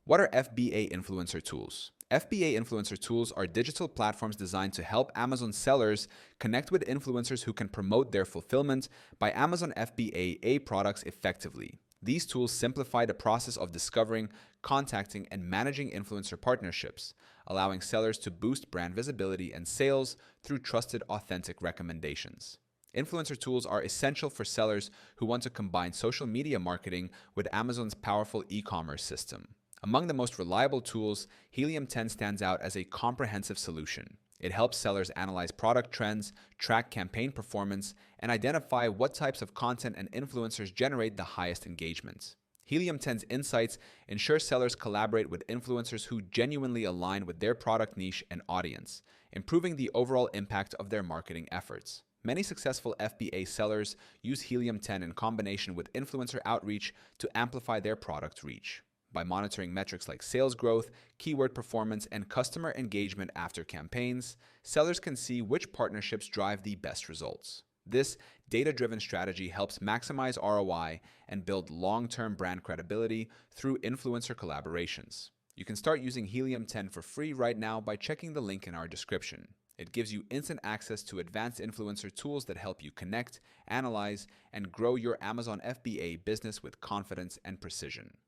What are FBA influencer tools? FBA influencer tools are digital platforms designed to help Amazon sellers connect with influencers who can promote their fulfillment by Amazon FBA products effectively. These tools simplify the process of discovering, contacting, and managing influencer partnerships, allowing sellers to boost brand visibility and sales through trusted, authentic recommendations. Influencer tools are essential for sellers who want to combine social media marketing with Amazon's powerful e-commerce system. Among the most reliable tools, Helium 10 stands out as a comprehensive solution. It helps sellers analyze product trends, track campaign performance, and identify what types of content and influencers generate the highest engagement. Helium 10's insights ensure sellers collaborate with influencers who genuinely align with their product niche and audience, improving the overall impact of their marketing efforts. Many successful FBA sellers use Helium 10 in combination with influencer outreach to amplify their product reach. By monitoring metrics like sales growth, keyword performance, and customer engagement after campaigns, sellers can see which partnerships drive the best results. This data-driven strategy helps maximize ROI and build long-term brand credibility through influencer collaborations. You can start using Helium 10 for free right now by checking the link in our description. It gives you instant access to advanced influencer tools that help you connect, analyze, and grow your Amazon FBA business with confidence and precision.